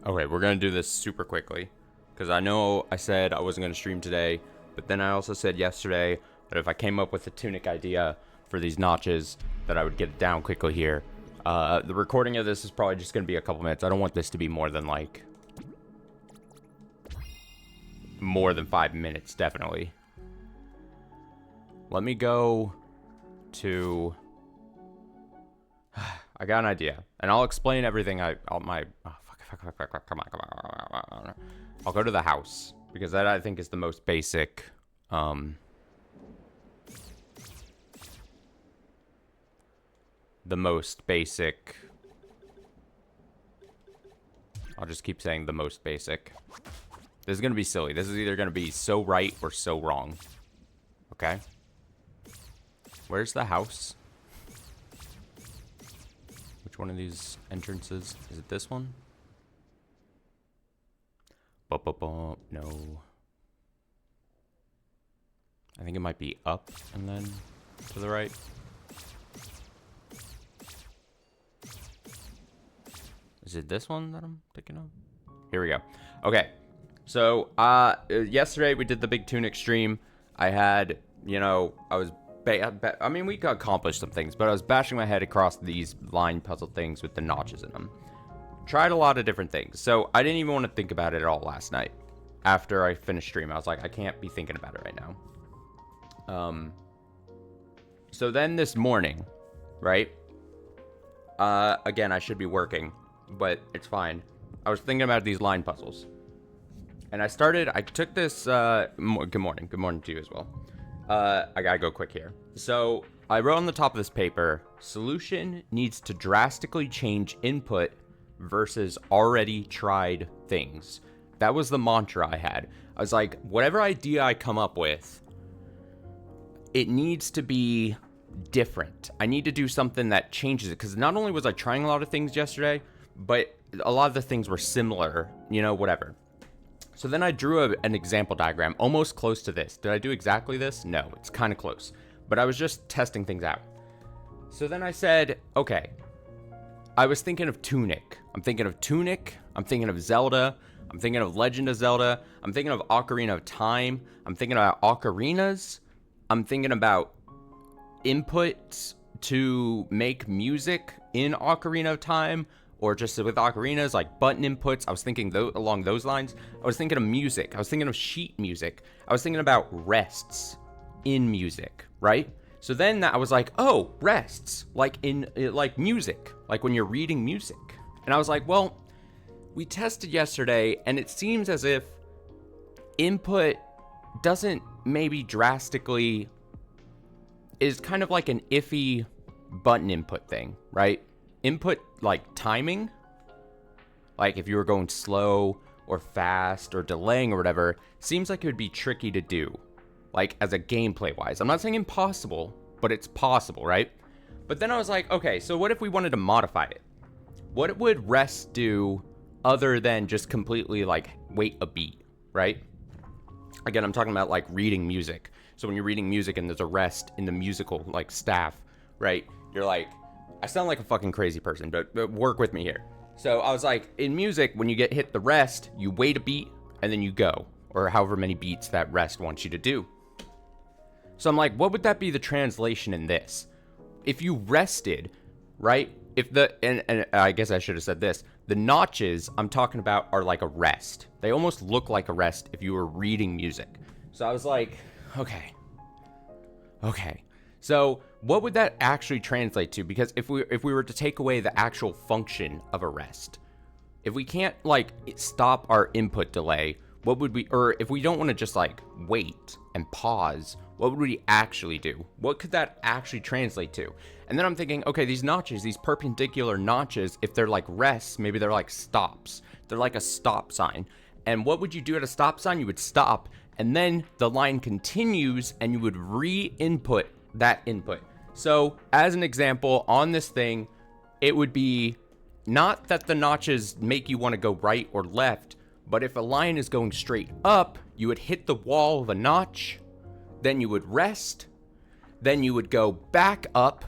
Okay, we're gonna do this super quickly, because I know I said I wasn't gonna stream today, but then I also said yesterday that if I came up with a Tunic idea for these notches, that I would get it down quickly here. The recording of this is probably just gonna be a couple minutes. I don't want this to be more than 5 minutes, definitely. Let me go to... I got an idea, and I'll explain everything. Come on. I'll go to the house, because that I think is the most basic. The most basic. I'll just keep saying the most basic. This is gonna be silly. This is either gonna be so right or so wrong. Okay. Where's the house? Which one of these entrances? Is it this one? No. I think it might be up and then to the right. Is it this one that I'm thinking of? Here we go. Okay. So, yesterday we did the big Tunic stream. I had, I mean, we accomplished some things, but I was bashing my head across these line puzzle things with the notches in them. Tried a lot of different things. So I didn't even want to think about it at all last night. After I finished stream, I was like, I can't be thinking about it right now. So then this morning, right? Again, I should be working, but it's fine. I was thinking about these line puzzles. And I took this, good morning to you as well. I gotta go quick here. So I wrote on the top of this paper, solution needs to drastically change input versus already tried things. That was the mantra I had. I was like, whatever idea I come up with, it needs to be different. I need to do something that changes it, because not only was I trying a lot of things yesterday, but a lot of the things were similar, whatever. So then I drew an example diagram almost close to this. Did I do exactly this? No, it's kind of close. But I was just testing things out. So then I said, okay, I was thinking of Tunic. I'm thinking of Tunic. I'm thinking of Zelda. I'm thinking of Legend of Zelda. I'm thinking of Ocarina of Time. I'm thinking about ocarinas. I'm thinking about inputs to make music in Ocarina of Time, or just with ocarinas, like button inputs. I was thinking along those lines. I was thinking of music. I was thinking of sheet music. I was thinking about rests in music, right? So then I was like, oh, rests, like music, like when you're reading music. And I was like, well, we tested yesterday, and it seems as if input doesn't maybe drastically, is kind of like an iffy button input thing, right? Input, like timing, like if you were going slow or fast or delaying or whatever, seems like it would be tricky to do, like as a gameplay wise. I'm not saying impossible, but it's possible, right? But then I was like, okay, so what if we wanted to modify it? What would rest do other than just completely like wait a beat, right? Again, I'm talking about like reading music. So when you're reading music and there's a rest in the musical like staff, right? You're like, I sound like a fucking crazy person, but work with me here. So I was like, in music, when you get hit the rest, you wait a beat and then you go, or however many beats that rest wants you to do. So I'm like, what would that be the translation in this? If you rested, right? If and I guess I should have said this, the notches I'm talking about are like a rest. They almost look like a rest if you were reading music. So I was like, okay. So what would that actually translate to? Because if we were to take away the actual function of a rest, if we can't like stop our input delay, what would we, or if we don't want to just like wait and pause, what would we actually do? What could that actually translate to? And then I'm thinking, okay, these notches, these perpendicular notches, if they're like rests, maybe they're like stops. They're like a stop sign. And what would you do at a stop sign? You would stop, and then the line continues, and you would re-input that input. So as an example on this thing, it would be not that the notches make you want to go right or left, but if a line is going straight up, you would hit the wall of a notch, then you would rest, then you would go back up,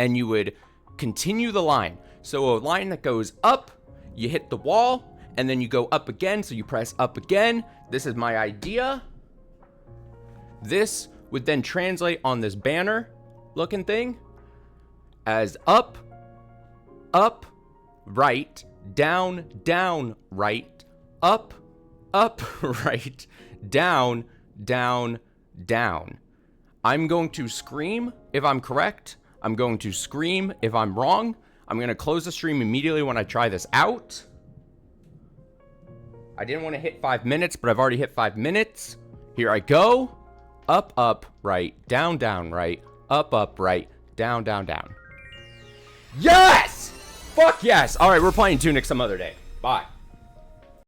and you would continue the line. So a line that goes up, you hit the wall, and then you go up again, so you press up again. This is my idea. This would then translate on this banner looking thing as up, up, right, down, down, right, up, up, right, down, down, down. I'm going to scream if I'm correct. I'm going to scream if I'm wrong. I'm going to close the stream immediately when I try this out. I didn't want to hit 5 minutes, but I've already hit 5 minutes. Here I go. Up, up, right, down, right, up, right, down, down. Yes! Fuck yes! All right, we're playing Tunic some other day. Bye.